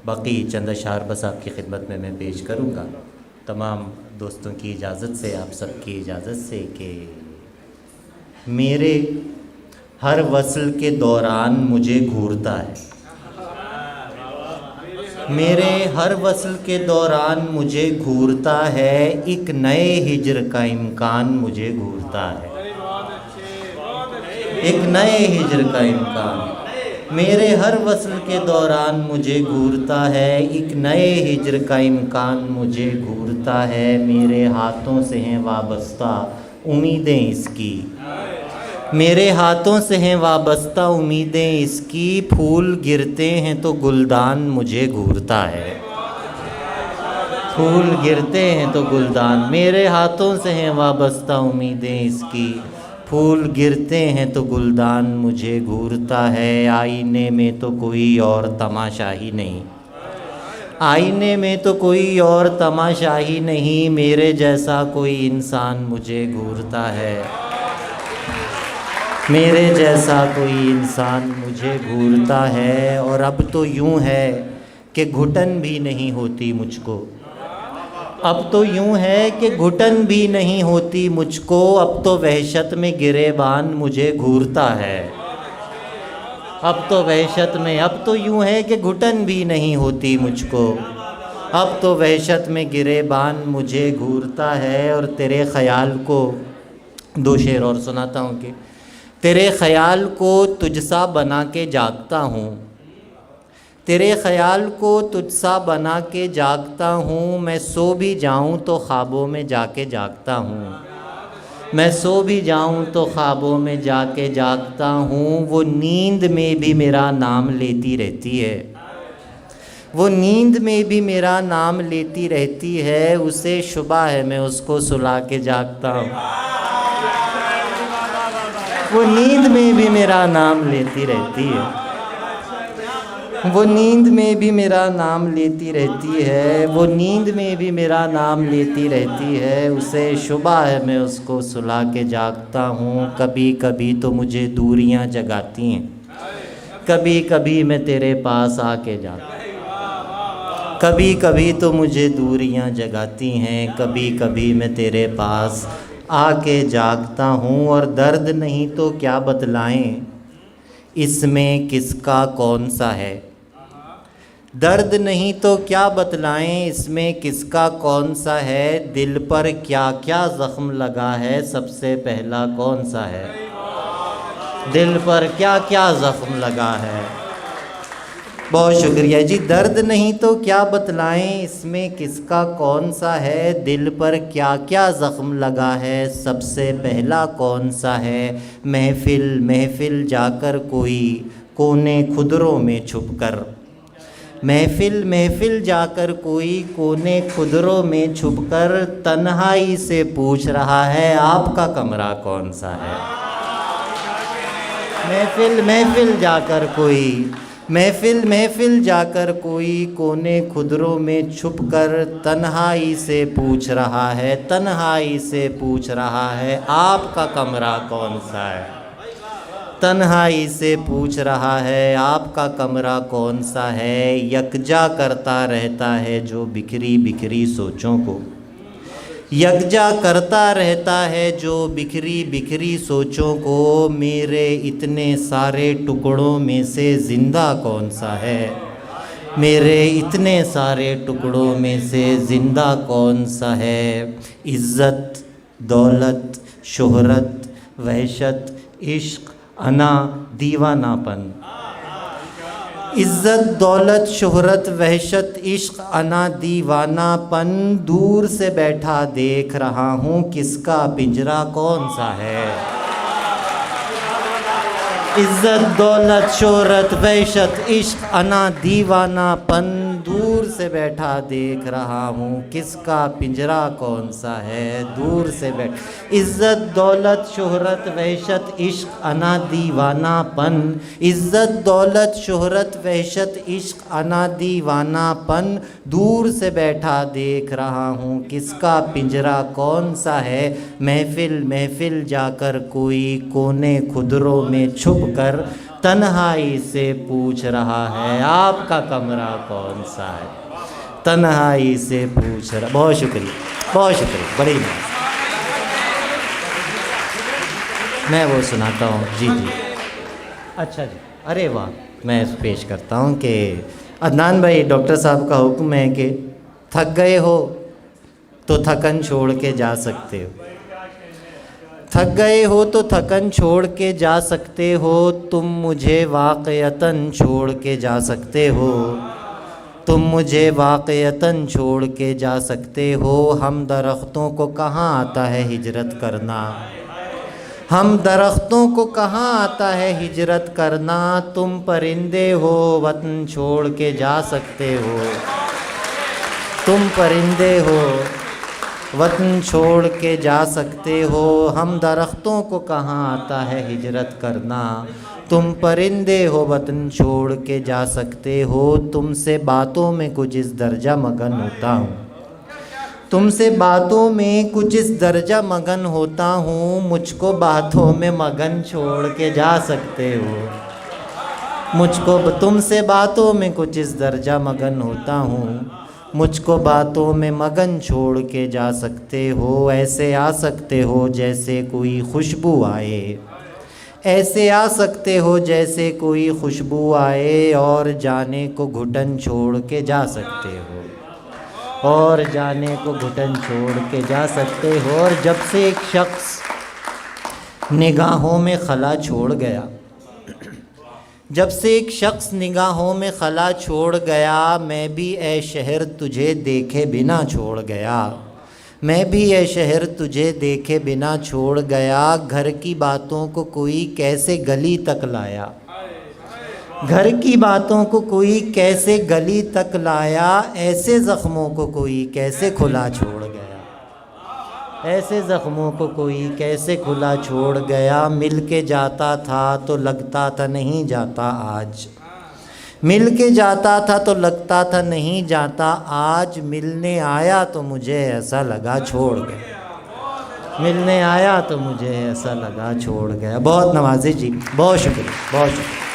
باقی چند اشعار بس آپ کی خدمت میں پیش کروں گا، تمام دوستوں کی اجازت سے، آپ سب کی اجازت سے، کہ میرے ہر وصل کے دوران مجھے گھورتا ہے، میرے ہر وصل کے دوران مجھے گھورتا ہے، ایک نئے ہجر کا امکان مجھے گھورتا ہے، ایک نئے ہجر کا امکان میرے ہر وصل کے دوران مجھے گھورتا ہے، ایک نئے ہجر کا امکان مجھے گھورتا ہے، میرے ہاتھوں سے ہیں وابستہ امیدیں اس کی، میرے ہاتھوں سے ہیں وابستہ امیدیں اس کی، پھول گرتے ہیں تو گلدان مجھے گھورتا ہے، پھول گرتے ہیں تو گلدان، میرے ہاتھوں سے ہیں وابستہ امیدیں اس کی، پھول گرتے ہیں تو گلدان مجھے گھورتا ہے، آئینے میں تو کوئی اور تماشا ہی نہیں، آئینے میں تو کوئی اور تماشا ہی نہیں، میرے جیسا کوئی انسان مجھے گھورتا ہے، میرے جیسا کوئی انسان مجھے گھورتا ہے، اور اب تو یوں ہے کہ گھٹن بھی نہیں ہوتی مجھ کو، اب تو یوں ہے کہ گھٹن بھی نہیں ہوتی مجھ کو، اب تو وحشت میں گریبان مجھے گھورتا ہے، اب تو وحشت میں، اب تو یوں ہے کہ گھٹن بھی نہیں ہوتی مجھ کو، اب تو وحشت میں گریبان مجھے گھورتا ہے، اور تیرے خیال کو، دو شعر اور سناتا ہوں کہ تیرے خیال کو تجھ سا بنا کے جاگتا ہوں، تیرے خیال کو تجھ سا بنا کے جاگتا ہوں، میں سو بھی جاؤں تو خوابوں میں جا کے جاگتا ہوں، میں سو بھی جاؤں تو خوابوں میں جا کے جاگتا ہوں، وہ نیند میں بھی میرا نام لیتی رہتی ہے، وہ نیند میں بھی میرا نام لیتی رہتی ہے، اسے شبہ ہے میں اس کو سلا کے جاگتا ہوں، وہ نیند میں بھی میرا نام لیتی رہتی ہے، وہ نیند میں بھی میرا نام لیتی رہتی ہے، وہ نیند میں بھی میرا نام لیتی رہتی ہے، اسے شبہ ہے میں اس کو سلا کے جاگتا ہوں، کبھی کبھی تو مجھے دوریاں جگاتی ہیں، کبھی کبھی میں تیرے پاس آ کے جاگتا ہوں، کبھی کبھی تو مجھے دوریاں جگاتی ہیں، کبھی کبھی میں تیرے پاس آ کے جاگتا ہوں، اور درد نہیں تو کیا بتلائیں اس میں کس کا کون سا ہے، درد نہیں تو کیا بتلائیں اس میں کس کا کون سا ہے، دل پر کیا کیا زخم لگا ہے سب سے پہلا کون سا ہے، دل پر کیا کیا زخم لگا ہے، بہت شکریہ جی، درد نہیں تو کیا بتلائیں اس میں کس کا کون سا ہے، دل پر کیا کیا زخم لگا ہے سب سے پہلا کون سا ہے، محفل محفل جا کر کوئی کونے خدروں میں چھپ کر، محفل محفل جا کر کوئی کونے خدروں میں چھپ کر، تنہائی سے پوچھ رہا ہے آپ کا کمرہ کون سا ہے، محفل محفل جا کر کوئی، محفل محفل جا کر کوئی کونے خدروں میں چھپ کر، تنہائی سے پوچھ رہا ہے، تنہائی سے پوچھ رہا ہے آپ کا کمرہ کون سا ہے، تنہائی سے پوچھ رہا ہے آپ کا کمرہ کون سا ہے، یکجا کرتا رہتا ہے جو بکھری بکھری سوچوں کو، یکجا کرتا رہتا ہے جو بکھری بکھری سوچوں کو، میرے اتنے سارے ٹکڑوں میں سے زندہ کون سا ہے، میرے اتنے سارے ٹکڑوں میں سے زندہ کون سا ہے، عزت دولت شہرت وحشت عشق انا دیوانہ پن، عزت دولت شہرت وحشت عشق انا دیوانہ پن، دور سے بیٹھا دیکھ رہا ہوں کس کا پنجرہ کون سا ہے، عزت دولت شہرت وحشت عشق انا دیوانہ پن، دور سے بیٹھا دیکھ رہا ہوں کس کا پنجرہ کون سا ہے، دور سے عزت دولت شہرت وحشت عشق انا دیوانہ پن، عزت دولت شہرت وحشت عشق انا دیوانہ پن، دور سے بیٹھا دیکھ رہا ہوں کس کا پنجرہ کون سا ہے، محفل محفل جا کر کوئی کونے خدروں میں چھپ کر، تنہائی سے پوچھ رہا ہے آپ کا کمرہ کون سا ہے، تنہائی سے پوچھ رہا. بہت شکریہ بڑی بات. میں وہ سناتا ہوں. جی اچھا جی. ارے واہ. میں پیش کرتا ہوں کہ عدنان بھائی ڈاکٹر صاحب کا حکم ہے کہ تھک گئے ہو تو تھکن چھوڑ کے جا سکتے ہو، تھک گئے ہو تو تھکن چھوڑ کے جا سکتے ہو، تم مجھے واقعتاً چھوڑ کے جا سکتے ہو، تم مجھے واقعتاً چھوڑ کے جا سکتے ہو. ہم درختوں کو کہاں آتا ہے ہجرت کرنا، ہم درختوں کو کہاں آتا ہے ہجرت کرنا، تم پرندے ہو وطن چھوڑ کے جا سکتے ہو، تم پرندے ہو وطن چھوڑ کے جا سکتے ہو. ہم درختوں کو کہاں آتا ہے ہجرت کرنا، تم پرندے ہو وطن چھوڑ کے جا سکتے ہو. تم سے باتوں میں کچھ اس درجہ مگن ہوتا ہوں، تم سے باتوں میں کچھ اس درجہ مگن ہوتا ہوں، مجھ کو باتوں میں مگن چھوڑ کے جا سکتے ہو، مجھ کو تم سے باتوں میں کچھ اس درجہ مگن ہوتا ہوں، مجھ کو باتوں میں مگن چھوڑ کے جا سکتے ہو. ایسے آ سکتے ہو جیسے کوئی خوشبو آئے، ایسے آ سکتے ہو جیسے کوئی خوشبو آئے، اور جانے کو گھٹن چھوڑ کے جا سکتے ہو، اور جانے کو گھٹن چھوڑ کے جا سکتے ہو. اور جب سے ایک شخص نگاہوں میں خلا چھوڑ گیا، جب سے ایک شخص نگاہوں میں خلا چھوڑ گیا، میں بھی اے شہر تجھے دیکھے بنا چھوڑ گیا، میں بھی اے شہر تجھے دیکھے بنا چھوڑ گیا. گھر کی باتوں کو کوئی کیسے گلی تک لایا، گھر کی باتوں کو کوئی کیسے گلی تک لایا، ایسے زخموں کو کوئی کیسے کھلا چھوڑ گیا، ایسے زخموں کو کوئی کیسے کھلا چھوڑ گیا. مل کے جاتا تھا تو لگتا تھا نہیں جاتا آج، مل کے جاتا تھا تو لگتا تھا نہیں جاتا آج، ملنے آیا تو مجھے ایسا لگا چھوڑ گیا، ملنے آیا تو مجھے ایسا لگا چھوڑ گیا. بہت نوازش جی، بہت شکریہ.